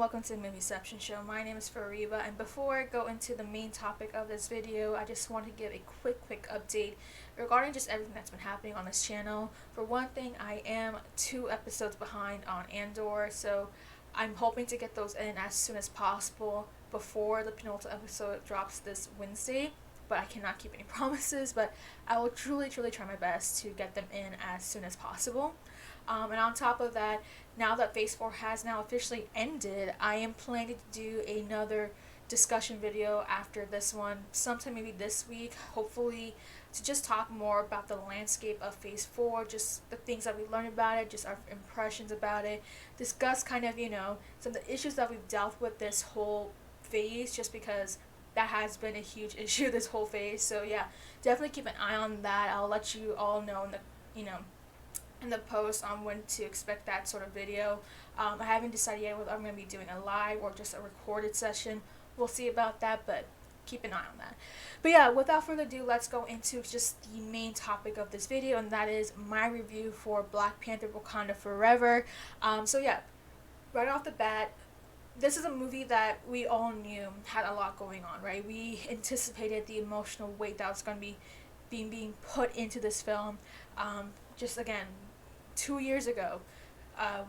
welcome to the Movieception Show. My name is Fariba, and before I go into the main topic of this video, I just want to give a quick update regarding just everything that's been happening on this channel. For one thing, I am 2 episodes behind on Andor, so I'm hoping to get those in as soon as possible before the penultimate episode drops this Wednesday. But I cannot keep any promises, but I will truly try my best to get them in as soon as possible. And on top of that, now that Phase 4 has now officially ended, I am planning to do another discussion video after this one, sometime maybe this week, hopefully, to just talk more about the landscape of Phase 4, just the things that we learned about it, just our impressions about it, discuss kind of, some of the issues that we've dealt with this whole phase, just because that has been a huge issue this whole phase. So yeah, definitely keep an eye on that. I'll let you all know in the post on when to expect that sort of video. I haven't decided yet whether I'm going to be doing a live or just a recorded session. We'll see about that, but keep an eye on that. But yeah, without further ado, let's go into just the main topic of this video, and that is my review for Black Panther Wakanda Forever. So yeah, right off the bat, this is a movie that we all knew had a lot going on, right? We anticipated the emotional weight that was going to be being put into this film. Just again, 2 years ago,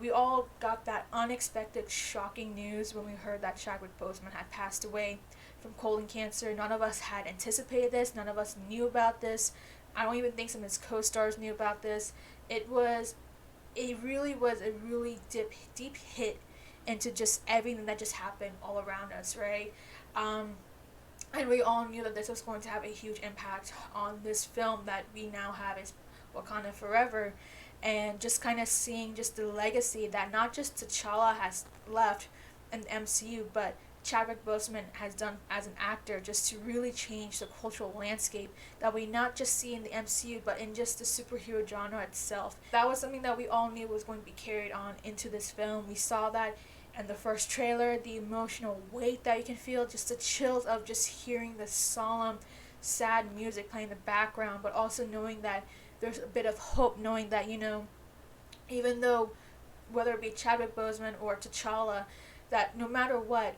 we all got that unexpected, shocking news when we heard that Chadwick Boseman had passed away from colon cancer. None of us had anticipated this. None of us knew about this. I don't even think some of his co-stars knew about this. It really was a really deep hit into just everything that just happened all around us, right? And we all knew that this was going to have a huge impact on this film that we now have is Wakanda Forever, and just kind of seeing just the legacy that not just T'Challa has left in the MCU, but Chadwick Boseman has done as an actor, just to really change the cultural landscape that we not just see in the MCU, but in just the superhero genre itself. That was something that we all knew was going to be carried on into this film. We saw that in the first trailer, the emotional weight that you can feel, just the chills of just hearing the solemn, sad music playing in the background, but also knowing that there's a bit of hope, knowing that, even though, whether it be Chadwick Boseman or T'Challa, that no matter what,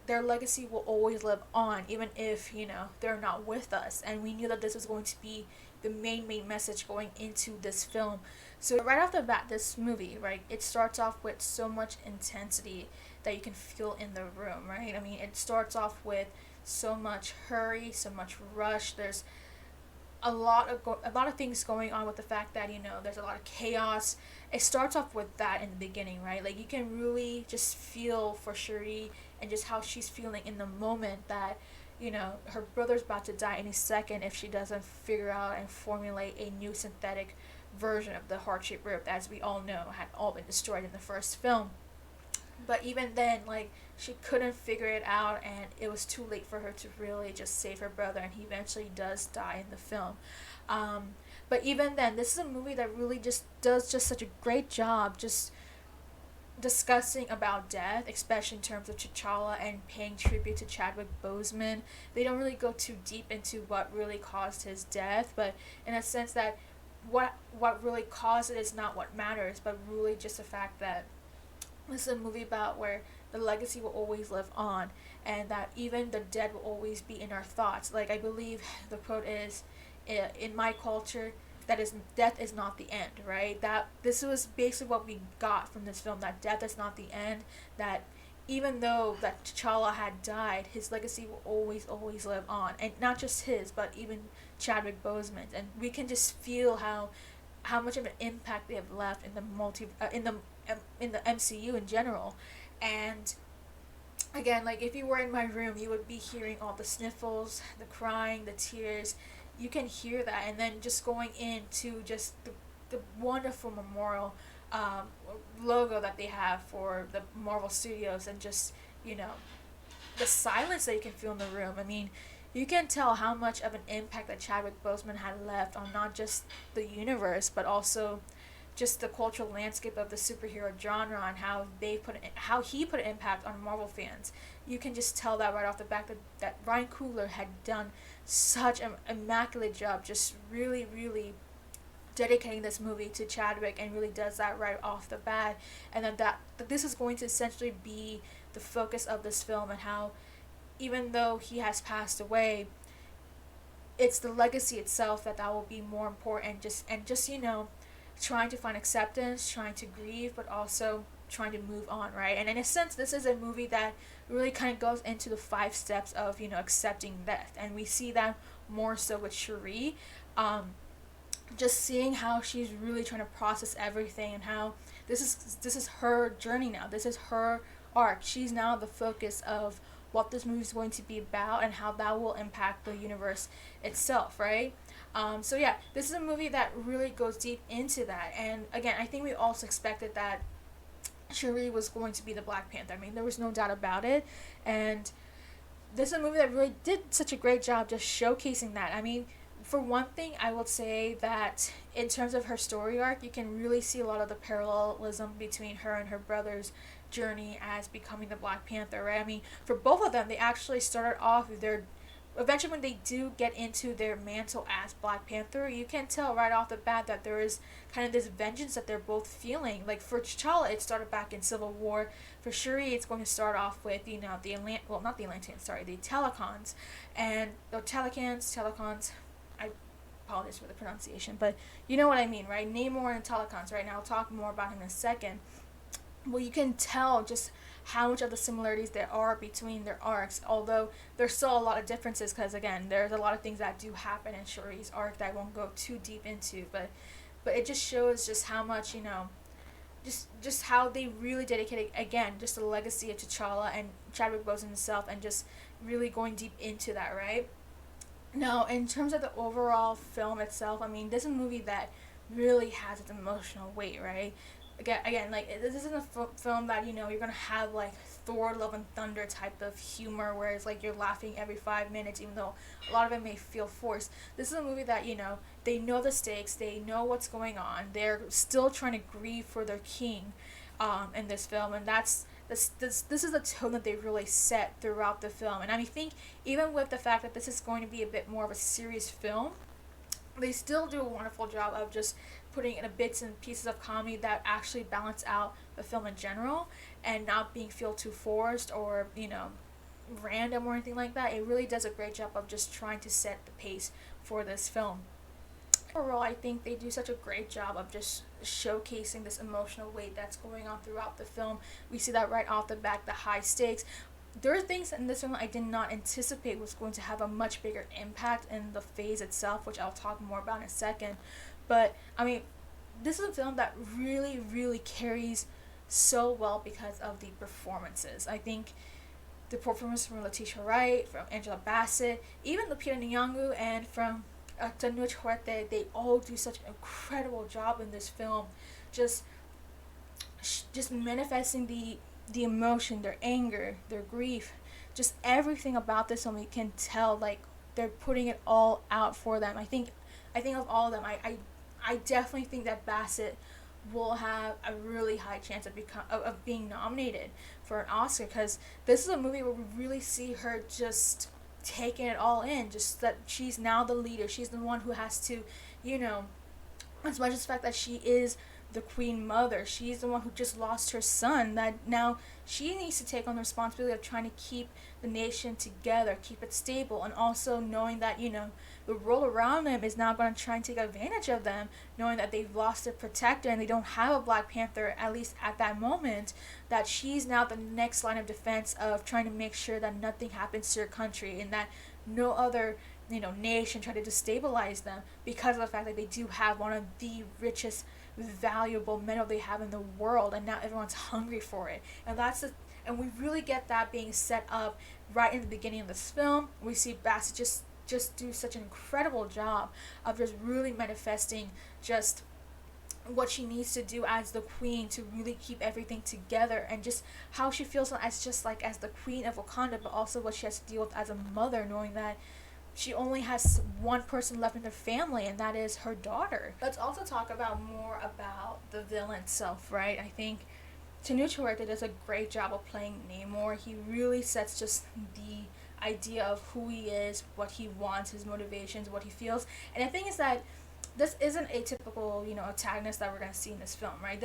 their legacy will always live on, even if, they're not with us. And we knew that this was going to be the main message going into this film. So right off the bat, this movie, right, it starts off with so much intensity that you can feel in the room, right? I mean, it starts off with so much hurry, so much rush. There's a lot of things going on with the fact that, there's a lot of chaos. It starts off with that in the beginning, right? Like, you can really just feel for Shuri and just how she's feeling in the moment that, her brother's about to die any second if she doesn't figure out and formulate a new synthetic version of the heart-shaped rib, as we all know had all been destroyed in the first film. But even then, she couldn't figure it out, and it was too late for her to really just save her brother, and he eventually does die in the film. But even then, this is a movie that really just does just such a great job just discussing about death, especially in terms of T'Challa and paying tribute to Chadwick Boseman. They don't really go too deep into what really caused his death, but in a sense that what really caused it is not what matters, but really just the fact that this is a movie about where the legacy will always live on, and that even the dead will always be in our thoughts. Like, I believe the quote is, in my culture, death is not the end, right? That this was basically what we got from this film, that death is not the end, that even though that T'Challa had died, his legacy will always live on, and not just his, but even Chadwick Boseman's. And we can just feel how much of an impact they have left in the MCU in general. And again, like, if you were in my room, you would be hearing all the sniffles, the crying, the tears. You can hear that. And then just going into just the wonderful memorial logo that they have for the Marvel Studios, and just, the silence that you can feel in the room. I mean, you can tell how much of an impact that Chadwick Boseman had left on not just the universe, but also just the cultural landscape of the superhero genre, and how he put an impact on Marvel fans. You can just tell that right off the bat, that Ryan Coogler had done such an immaculate job, just really dedicating this movie to Chadwick, and really does that right off the bat. And then that this is going to essentially be the focus of this film, and how even though he has passed away, it's the legacy itself that will be more important. Just trying to find acceptance, trying to grieve, but also trying to move on, right? And in a sense, this is a movie that really kind of goes into the 5 steps of accepting death, and we see that more so with Cherie. Just seeing how she's really trying to process everything, and how this is her journey now. This is her arc. She's now the focus of what this movie is going to be about, and how that will impact the universe itself, right? So yeah, this is a movie that really goes deep into that. And again, I think we also expected that Cherie was going to be the Black Panther. I mean, there was no doubt about it. And this is a movie that really did such a great job just showcasing that. I mean, for one thing, I would say that in terms of her story arc, you can really see a lot of the parallelism between her and her brother's journey as becoming the Black Panther, right? I mean, for both of them, they actually started off with eventually when they do get into their mantle as Black Panther, you can tell right off the bat that there is kind of this vengeance that they're both feeling. Like for T'Challa, it started back in Civil War. For Shuri, it's going to start off with the not the Atlanteans, sorry, the Telecons, and the Telecons. I apologize for the pronunciation, but you know what I mean, right? Namor and Telecons, right? Now I'll talk more about him in a second. Well, you can tell just how much of the similarities there are between their arcs, although there's still a lot of differences, because again, there's a lot of things that do happen in Shuri's arc that I won't go too deep into, but it just shows just how much, just how they really dedicated, again, just the legacy of T'Challa and Chadwick Boseman himself, and just really going deep into that, right? Now, in terms of the overall film itself, I mean, this is a movie that really has its emotional weight, right? Again, like, this isn't a film that, you're gonna have, like, Thor, Love and Thunder type of humor, where it's like you're laughing every 5 minutes, even though a lot of it may feel forced. This is a movie that, they know the stakes, they know what's going on, they're still trying to grieve for their king, in this film, and this is the tone that they really set throughout the film. And I think even with the fact that this is going to be a bit more of a serious film, they still do a wonderful job of just putting in a bits and pieces of comedy that actually balance out the film in general, and not being feel too forced or random or anything like that. It really does a great job of just trying to set the pace for this film. Overall, I think they do such a great job of just showcasing this emotional weight that's going on throughout the film. We see that right off the bat, the high stakes. There are things in this film I did not anticipate was going to have a much bigger impact in the phase itself, which I'll talk more about in a second. But, I mean, this is a film that really, really carries so well because of the performances. I think the performance from Letitia Wright, from Angela Bassett, even Lupita Nyong'o, and from Tenoch Huerta, they all do such an incredible job in this film. Just manifesting the emotion, their anger, their grief, just everything about this film. You can tell, like, they're putting it all out for them. I think of all of them, I definitely think that Bassettt will have a really high chance of being nominated for an Oscar, because this is a movie where we really see her just taking it all in, just that she's now the leader, she's the one who has to, as much as the fact that she is the queen mother, she's the one who just lost her son, that now she needs to take on the responsibility of trying to keep the nation together, keep it stable, and also knowing that, the world around them is now going to try and take advantage of them, knowing that they've lost their protector and they don't have a Black Panther, at least at that moment, that she's now the next line of defense of trying to make sure that nothing happens to her country, and that no other nation try to destabilize them, because of the fact that they do have one of the richest, valuable mineral they have in the world, and now everyone's hungry for it. And we really get that being set up right in the beginning of this film. We see Bassettt just do such an incredible job of just really manifesting just what she needs to do as the queen to really keep everything together, and just how she feels as the queen of Wakanda, but also what she has to deal with as a mother, knowing that she only has one person left in her family, and that is her daughter. Let's also talk more about the villain itself, right? I think Tenoch Huerta does a great job of playing Namor. He really sets just the idea of who he is, what he wants, his motivations, what he feels. And the thing is that this isn't a typical, antagonist that we're going to see in this film, right?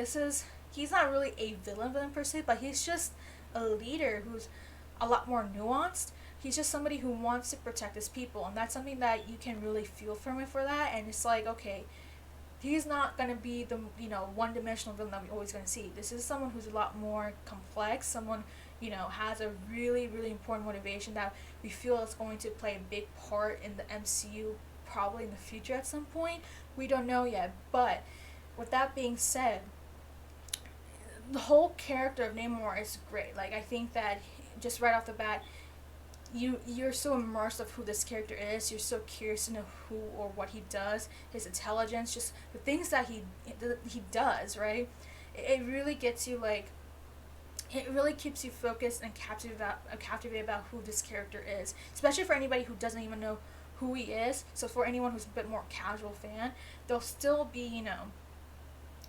He's not really a villain per se, but he's just a leader who's a lot more nuanced. He's just somebody who wants to protect his people, and that's something that you can really feel from it for that. And it's like, okay, he's not gonna be the one-dimensional villain that we're always gonna see. This is someone who's a lot more complex. Someone has a really really important motivation that we feel is going to play a big part in the MCU probably in the future at some point. We don't know yet, but with that being said, the whole character of Namor is great. Like I think that just right off the bat, you're so immersed of who this character is. You're so curious to know who or what he does, his intelligence, just the things that he does. Right, it really gets you like. It really keeps you focused and captivated about who this character is, especially for anybody who doesn't even know who he is. So for anyone who's a bit more casual fan, they'll still be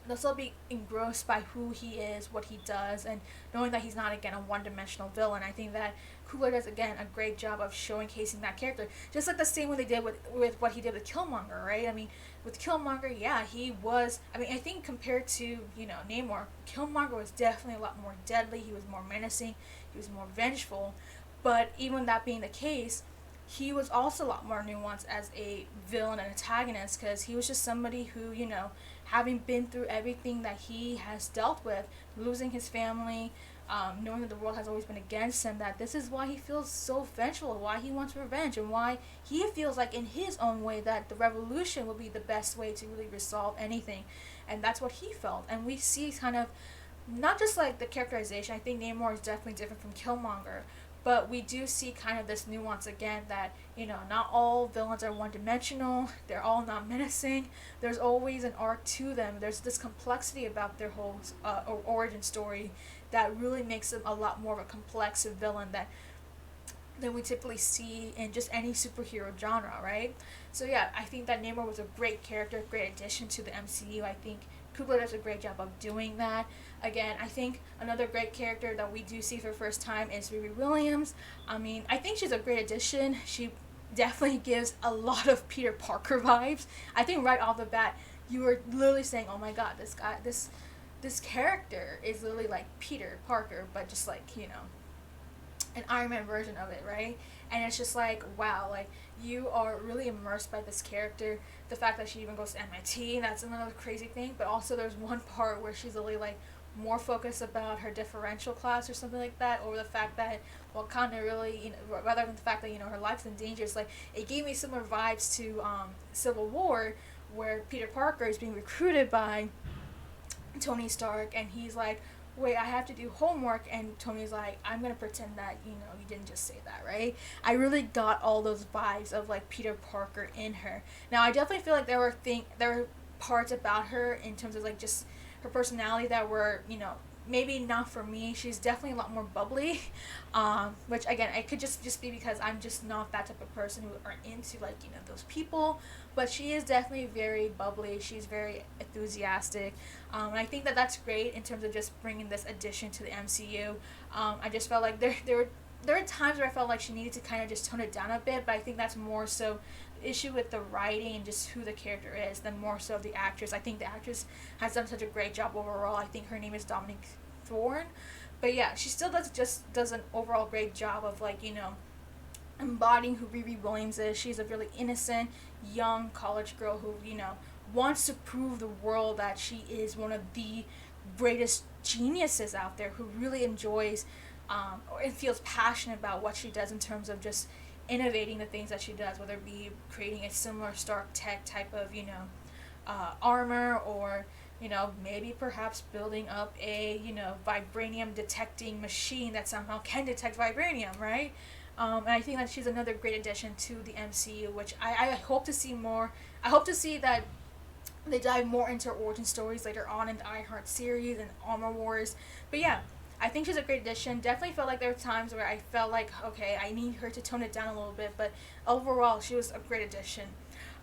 they'll still be engrossed by who he is, what he does, and knowing that he's not, again, a one-dimensional villain. I think that Coogler does, again, a great job of showcasing that character. Just like the same way they did with what he did with Killmonger, right? I mean, with Killmonger, yeah, he was... I mean, I think compared to, Namor, Killmonger was definitely a lot more deadly. He was more menacing. He was more vengeful. But even that being the case, he was also a lot more nuanced as a villain and antagonist, because he was just somebody who, having been through everything that he has dealt with, losing his family, knowing that the world has always been against him, that this is why he feels so vengeful, why he wants revenge, and why he feels like in his own way that the revolution will be the best way to really resolve anything. And that's what he felt. And we see kind of, not just like the characterization, I think Namor is definitely different from Killmonger, but we do see kind of this nuance again that, not all villains are one-dimensional. They're all not menacing. There's always an arc to them. There's this complexity about their whole origin story that really makes them a lot more of a complex villain than we typically see in just any superhero genre, right? So yeah, I think that Namor was a great character, great addition to the MCU. I think Coogler does a great job of doing that. Again, I think another great character that we do see for the first time is Riri Williams. I mean, I think she's a great addition. She definitely gives a lot of Peter Parker vibes. I think right off the bat, you were literally saying, oh my god, this character is literally like Peter Parker, but just like, an Iron Man version of it, right? And it's just like, wow, like, you are really immersed by this character. The fact that she even goes to MIT, that's another crazy thing. But also there's one part where she's really like more focused about her differential class or something like that, or the fact that Wakanda really, rather than the fact that, her life's in danger. It's like, it gave me similar vibes to Civil War, where Peter Parker is being recruited by Tony Stark, and he's like, wait, I have to do homework, and Tony's like, I'm gonna pretend that, you didn't just say that, right? I really got all those vibes of, like, Peter Parker in her. Now, I definitely feel like there were parts about her in terms of, like, just her personality that were, maybe not for me. She's definitely a lot more bubbly, which, again, it could just be because I'm just not that type of person who are into, like, those people. But she is definitely very bubbly. She's very enthusiastic. And I think that that's great in terms of just bringing this addition to the MCU. I just felt like there were times where I felt like she needed to kind of just tone it down a bit, but I think that's more so the issue with the writing and just who the character is than more so the actress. I think the actress has done such a great job overall. I think her name is Dominique Thorne. But yeah, she still does an overall great job of, like, embodying who Riri Williams is. She's a really innocent, young college girl who, wants to prove the world that she is one of the greatest geniuses out there, who really enjoys and feels passionate about what she does in terms of just innovating the things that she does, whether it be creating a similar Stark Tech type of, armor, or, maybe perhaps building up a, vibranium detecting machine that somehow can detect vibranium, right? And I think that she's another great addition to the MCU, which I hope to see more. I hope to see that they dive more into her origin stories later on in the iHeart series and Armor Wars. But yeah, I think she's a great addition. Definitely felt like there were times where I felt like, okay, I need her to tone it down a little bit. But overall, she was a great addition.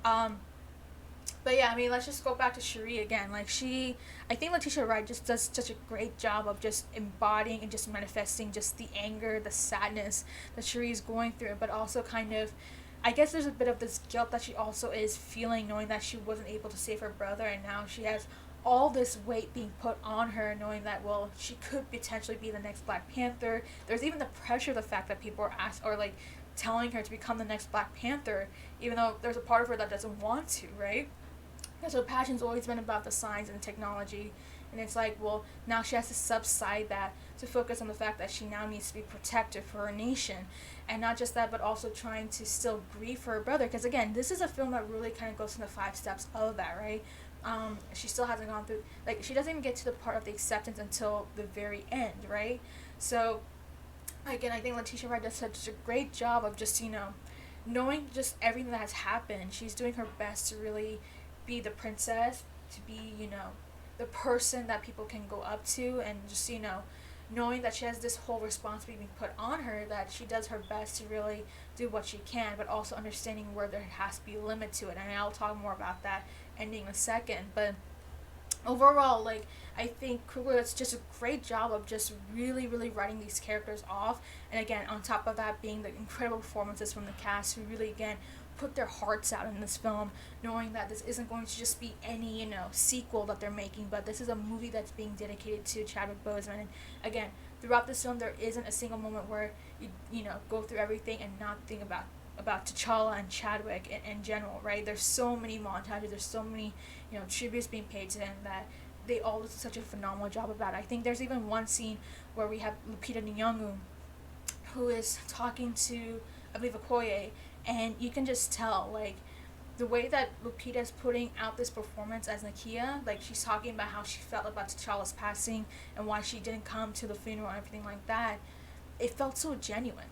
But yeah, I mean, let's just go back to Cherie again. Like, I think Letitia Wright just does such a great job of just embodying and just manifesting just the anger, the sadness that Cherie is going through, but also kind of, I guess there's a bit of this guilt that she also is feeling, knowing that she wasn't able to save her brother, and now she has all this weight being put on her, knowing that, well, she could potentially be the next Black Panther. There's even the pressure of the fact that people are like telling her to become the next Black Panther, even though there's a part of her that doesn't want to, right? And so passion's always been about the science and technology, and it's like, well, now she has to subside that to focus on the fact that she now needs to be protective for her nation. And not just that, but also trying to still grieve for her brother, because again, this is a film that really kind of goes into 5 steps of that, right? She still hasn't gone through, like, she doesn't even get to the part of the acceptance until the very end, right? So again, I think Letitia Wright does such a great job of just, knowing just everything that has happened. She's doing her best to really be the princess, to be, the person that people can go up to, and just, knowing that she has this whole responsibility being put on her, that she does her best to really do what she can, but also understanding where there has to be a limit to it. And I'll talk more about that ending in a second. But overall, like, I think Coogler does just a great job of just really, really writing these characters off. And again, on top of that being the incredible performances from the cast, who really, again, put their hearts out in this film, knowing that this isn't going to just be any, sequel that they're making, but this is a movie that's being dedicated to Chadwick Boseman. And again, throughout this film, there isn't a single moment where you go through everything and not think about T'Challa and Chadwick in general, right? There's so many montages, there's so many, tributes being paid to him, that they all do such a phenomenal job about it. I think there's even one scene where we have Lupita Nyong'o, who is talking to, I believe, Okoye, and you can just tell, like, the way that Lupita is putting out this performance as Nakia, like, she's talking about how she felt about T'Challa's passing and why she didn't come to the funeral and everything like that. It felt so genuine.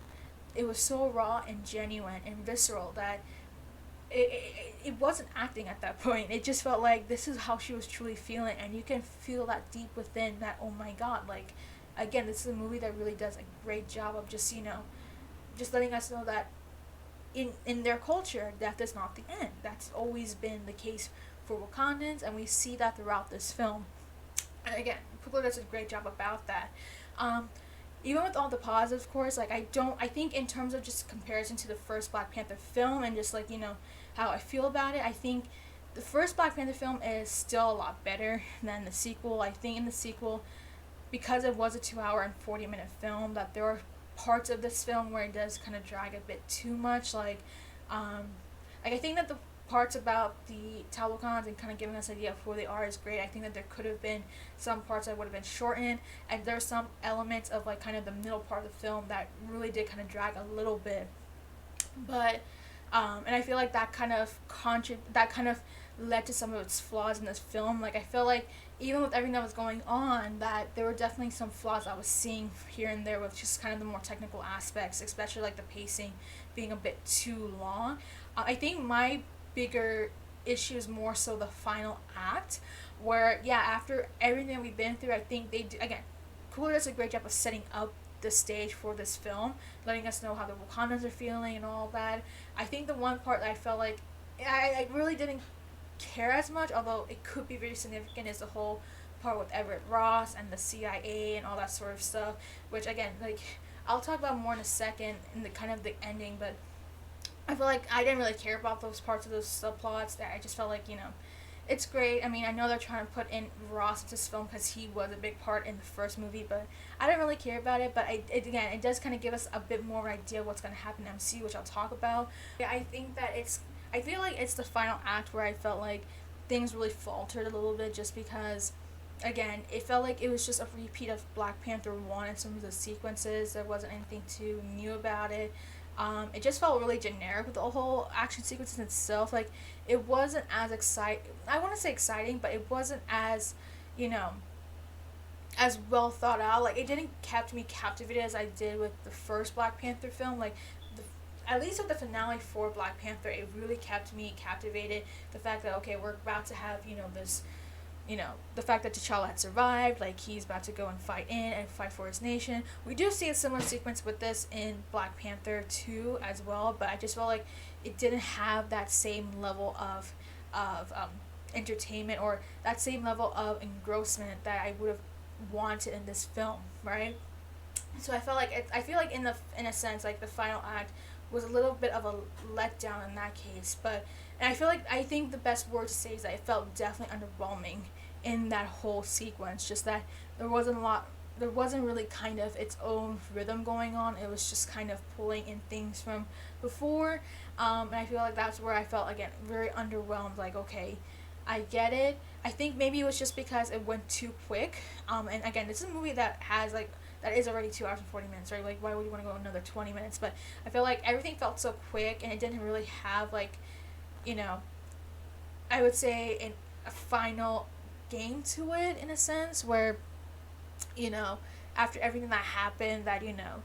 It was so raw and genuine and visceral that it wasn't acting at that point. It just felt like this is how she was truly feeling, and you can feel that deep within, that, oh my god, like, again, this is a movie that really does a great job of just, just letting us know that in their culture, death is not the end. That's always been the case for Wakandans, and we see that throughout this film. And again, Coogler does a great job about that. Even with all the positives, of course, like, I think in terms of just comparison to the first Black Panther film and just, like, how I feel about it, I think the first Black Panther film is still a lot better than the sequel. I think in the sequel, because it was a 2-hour and 40-minute film, that there are parts of this film where it does kind of drag a bit too much. Like I think that the parts about the Talokans and kind of giving us an idea of who they are is great. I think that there could have been some parts that would have been shortened, and there's some elements of, like, kind of the middle part of the film that really did kind of drag a little bit. But and I feel like that kind of led to some of its flaws in this film. Like, I feel like even with everything that was going on, that there were definitely some flaws I was seeing here and there with just kind of the more technical aspects, especially like the pacing being a bit too long. I think my bigger issue is more so the final act, where, yeah, after everything that we've been through, I think they do, again, Coogler does a great job of setting up the stage for this film, letting us know how the Wakandans are feeling and all that. I think the one part that I felt like I really didn't care as much, although it could be very significant, is the whole part with Everett Ross and the CIA and all that sort of stuff, which, again, like, I'll talk about more in a second in the kind of the ending, but I feel like I didn't really care about those parts of those subplots. That I just felt like, it's great. I mean, I know they're trying to put in Ross into this film because he was a big part in the first movie, but I didn't really care about it. But it does kind of give us a bit more idea what's going to happen in MCU, which I'll talk about. Yeah, I think that I feel like it's the final act where I felt like things really faltered a little bit, just because, again, it felt like it was just a repeat of Black Panther 1 in some of the sequences. There wasn't anything too new about it. It just felt really generic with the whole action sequences itself. Like, it wasn't as I want to say exciting, but it wasn't as, as well thought out. Like, it didn't kept me captivated as I did with the first Black Panther film. Like, at least with the finale for Black Panther, it really kept me captivated. The fact that, okay, we're about to have, this, the fact that T'Challa had survived, like, he's about to go and fight for his nation. We do see a similar sequence with this in Black Panther 2 as well, but I just felt like it didn't have that same level of entertainment, or that same level of engrossment that I would have wanted in this film, right? So I feel like in a sense, like, the final act was a little bit of a letdown in that case, but I think the best word to say is that it felt definitely underwhelming in that whole sequence. Just that there wasn't really kind of its own rhythm going on. It was just kind of pulling in things from before, and I feel like that's where I felt, again, very underwhelmed. Like, okay, I get it. I think maybe it was just because it went too quick. And again, this is a movie that has like that is already 2 hours and 40 minutes, right? Like, why would you want to go another 20 minutes? But I feel like everything felt so quick, and it didn't really have like, you know, I would say a final game to it, in a sense, where, you know, after everything that happened, that, you know,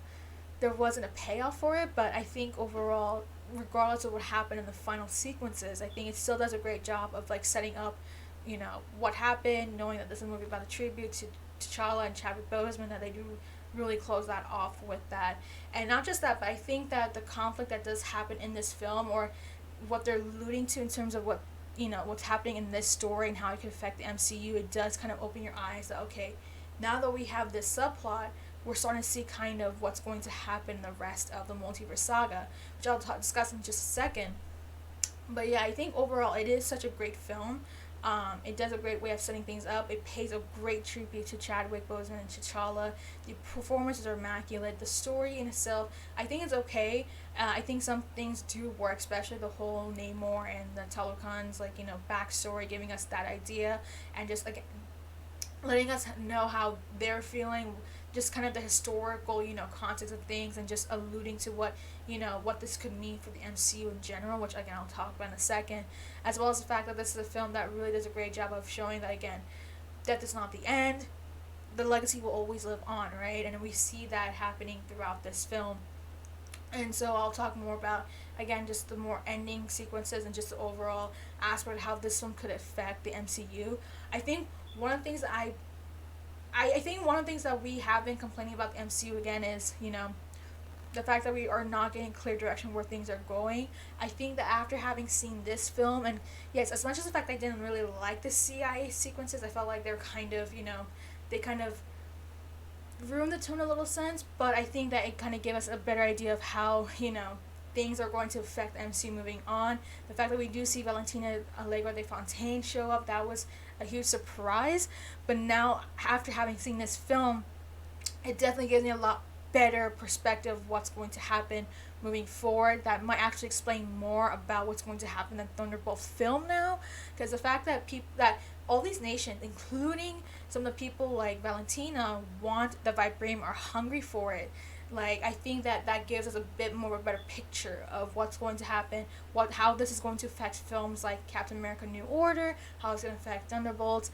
there wasn't a payoff for it. But I think overall, regardless of what happened in the final sequences, I think it still does a great job of like setting up, you know, what happened, knowing that this is a movie about a tribute to T'Challa and Chadwick Boseman, that they do really close that off with that. And not just that, but I think that the conflict that does happen in this film, or what they're alluding to in terms of what, you know, what's happening in this story and how it could affect the MCU, it does kind of open your eyes that, okay, now that we have this subplot, we're starting to see kind of what's going to happen in the rest of the multiverse saga, which I'll discuss in just a second. But yeah, I think overall it is such a great film. It does a great way of setting things up. It pays a great tribute to Chadwick Boseman and T'Challa. The performances are immaculate. The story in itself, I think it's okay. I think some things do work, especially the whole Namor and the Talokan's, like, you know, backstory, giving us that idea, and just like letting us know how they're feeling, just kind of the historical, you know, context of things, and just alluding to what, you know, what this could mean for the MCU in general, which again I'll talk about in a second, as well as the fact that this is a film that really does a great job of showing that, again, death is not the end, the legacy will always live on, right? And we see that happening throughout this film. And so I'll talk more about, again, just the more ending sequences and just the overall aspect of how this film could affect the MCU. I think one of the things that I think one of the things that we have been complaining about the MCU, again, is, you know, the fact that we are not getting clear direction where things are going. I think that after having seen this film, and yes, as much as the fact that I didn't really like the CIA sequences, I felt like they're kind of, you know, they kind of ruined the tone a little sense, but I think that it kind of gave us a better idea of how, you know, things are going to affect the MCU moving on. The fact that we do see Valentina Allegra de Fontaine show up, that was a huge surprise. But now, after having seen this film, it definitely gives me a lot better perspective of what's going to happen moving forward. That might actually explain more about what's going to happen in the Thunderbolt film now, because the fact that all these nations, including some of the people like Valentina, want the vibranium, are hungry for it. Like, I think that gives us a bit more of a better picture of what's going to happen, how this is going to affect films like Captain America New Order, how it's going to affect Thunderbolts.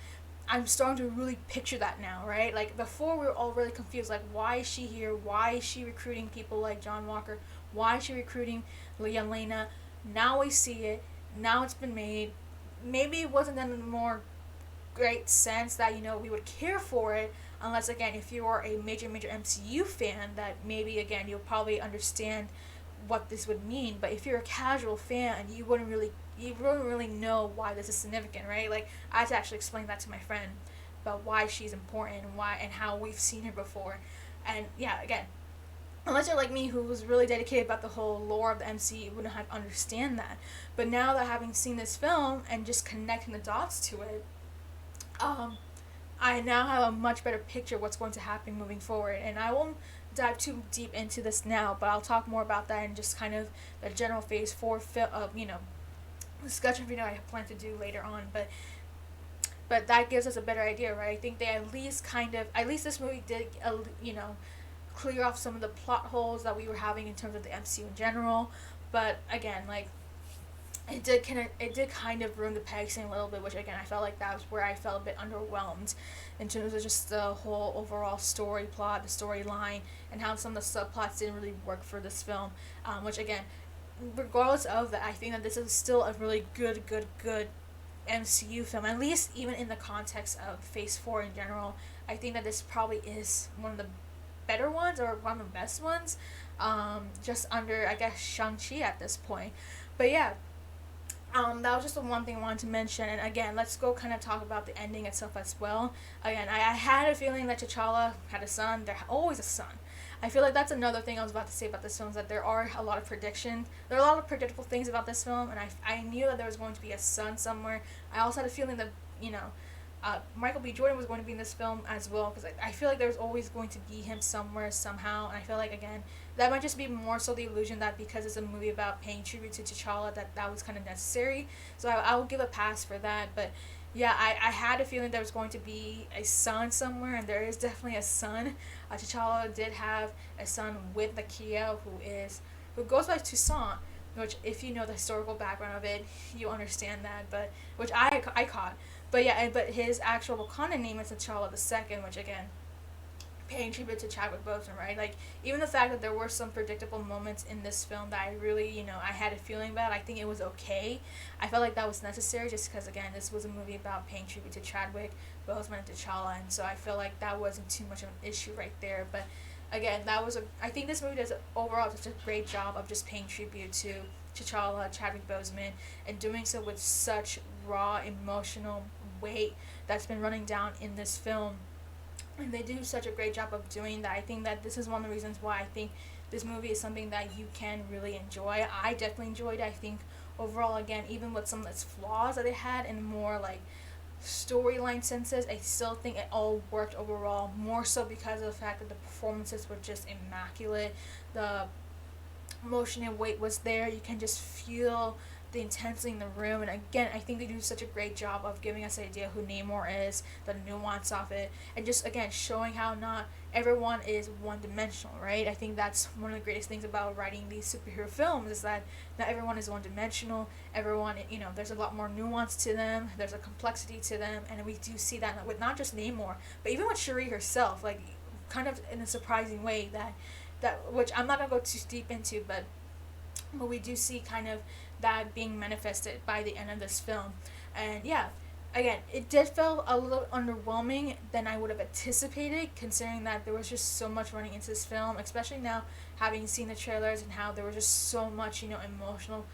I'm starting to really picture that now, right? Like, before we were all really confused, like, why is she here? Why is she recruiting people like John Walker? Why is she recruiting Yelena? Now we see it. Now it's been made. Maybe it wasn't in a more great sense that, you know, we would care for it, unless, again, if you are a major MCU fan, that maybe, again, you'll probably understand what this would mean. But if you're a casual fan, you wouldn't really know why this is significant, right? Like, I had to actually explain that to my friend about why she's important, and how we've seen her before. And yeah, again, unless you're like me, who was really dedicated about the whole lore of the MCU, you wouldn't have understand that. But now that, having seen this film and just connecting the dots to it, I now have a much better picture of what's going to happen moving forward. And I won't dive too deep into this now, but I'll talk more about that in just kind of the general phase 4 you know, discussion video I plan to do later on. But that gives us a better idea, right? I think they at least this movie did, you know, clear off some of the plot holes that we were having in terms of the MCU in general. But again, like, it did kind of ruin the pacing a little bit, which, again, I felt like that was where I felt a bit underwhelmed in terms of just the whole overall story plot, the storyline, and how some of the subplots didn't really work for this film. Which, again, regardless of that, I think that this is still a really good MCU film, at least even in the context of Phase 4 in general. I think that this probably is one of the better ones, or one of the best ones, just under, I guess, Shang-Chi at this point. But yeah, that was just the one thing I wanted to mention. And again, let's go kind of talk about the ending itself as well. Again, I had a feeling that T'Challa had a son. There's always a son. I feel like that's another thing I was about to say about this film, is that there are a lot of predictions. There are a lot of predictable things about this film, and I knew that there was going to be a son somewhere. I also had a feeling that, you know, Michael B. Jordan was going to be in this film as well, because I feel like there's always going to be him somewhere, somehow, and I feel like, again, that might just be more so the illusion that because it's a movie about paying tribute to T'Challa, that was kind of necessary, so I will give a pass for that, but yeah, I had a feeling there was going to be a son somewhere, and there is definitely a son. T'Challa did have a son with Nakia, who goes by Toussaint, which, if you know the historical background of it, you understand that, but which I caught. But yeah, but his actual Wakanda name is T'Challa the Second, which, again, paying tribute to Chadwick Boseman, right? Like, even the fact that there were some predictable moments in this film that I really, I had a feeling about, I think it was okay. I felt like that was necessary just because, again, this was a movie about paying tribute to Chadwick Boseman and T'Challa, and so I feel like that wasn't too much of an issue right there. But again, I think this movie does overall just a great job of just paying tribute to T'Challa, Chadwick Boseman, and doing so with such raw emotional weight that's been running down in this film. And they do such a great job of doing that. I think that this is one of the reasons why I think this movie is something that you can really enjoy. I definitely enjoyed it. I think overall, again, even with some of its flaws that it had in more like storyline senses, I still think it all worked overall, more so because of the fact that the performances were just immaculate. The emotion and weight was there. You can just feel the intensity in the room, and again, I think they do such a great job of giving us an idea who Namor is, the nuance of it, and just, again, showing how not everyone is one-dimensional, right? I think that's one of the greatest things about writing these superhero films, is that not everyone is one-dimensional. Everyone, there's a lot more nuance to them, there's a complexity to them, and we do see that with not just Namor, but even with Shuri herself, like, kind of in a surprising way, that which I'm not going to go too deep into, but we do see kind of that being manifested by the end of this film. And yeah, again, it did feel a little underwhelming than I would have anticipated, considering that there was just so much running into this film, especially now having seen the trailers and how there was just so much, emotional,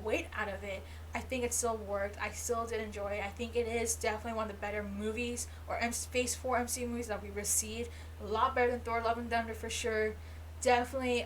weight out of it. I think it still worked. I still did enjoy it. I think it is definitely one of the better movies, or Phase 4 MCU movies that we received. A lot better than Thor: Love and Thunder for sure. Definitely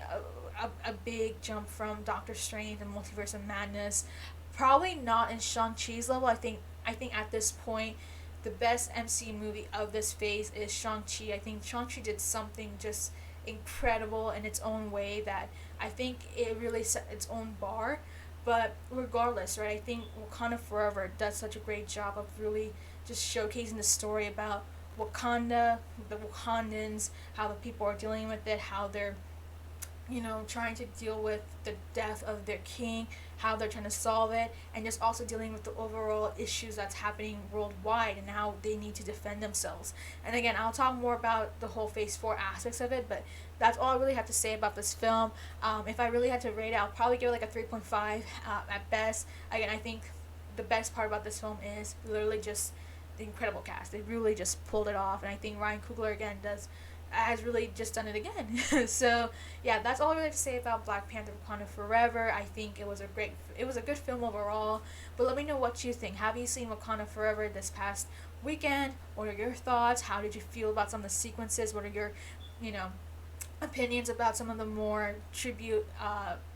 a big jump from Doctor Strange and Multiverse of Madness. Probably not in Shang-Chi's level. I think at this point, the best MCU movie of this phase is Shang-Chi. I think Shang-Chi did something just incredible in its own way that I think it really set its own bar. But regardless, right, I think Wakanda Forever does such a great job of really just showcasing the story about Wakanda, the Wakandans, how the people are dealing with it, how they're trying to deal with the death of their king, how they're trying to solve it, and just also dealing with the overall issues that's happening worldwide and how they need to defend themselves. And again, I'll talk more about the whole Phase 4 aspects of it, but that's all I really have to say about this film. If I really had to rate it, I'll probably give it like a 3.5 at best. Again, I think the best part about this film is literally just the incredible cast. They really just pulled it off, and I think Ryan Coogler, again, has really just done it again. So yeah, that's all I really have to say about Black Panther: Wakanda Forever. I think it was a good film overall. But let me know what you think. Have you seen Wakanda Forever this past weekend? What are your thoughts? How did you feel about some of the sequences? What are your, opinions about some of the more tribute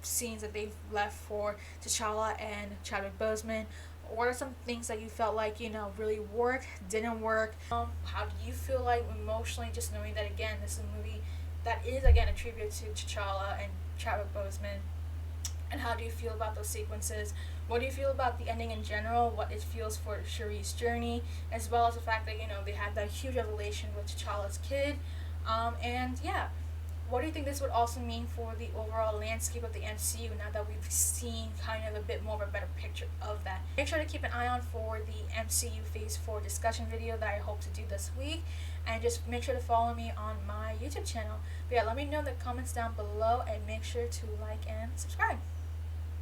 scenes that they've left for T'Challa and Chadwick Boseman? What are some things that you felt like, really worked, didn't work? How do you feel like emotionally, just knowing that, again, this is a movie that is, again, a tribute to T'Challa and Chadwick Boseman? And how do you feel about those sequences? What do you feel about the ending in general? What it feels for Shuri's journey, as well as the fact that, they had that huge revelation with T'Challa's kid. And yeah, what do you think this would also mean for the overall landscape of the MCU now that we've seen kind of a bit more of a better picture of that? Make sure to keep an eye on for the MCU Phase 4 discussion video that I hope to do this week. And just make sure to follow me on my YouTube channel. But yeah, let me know in the comments down below, and make sure to like and subscribe.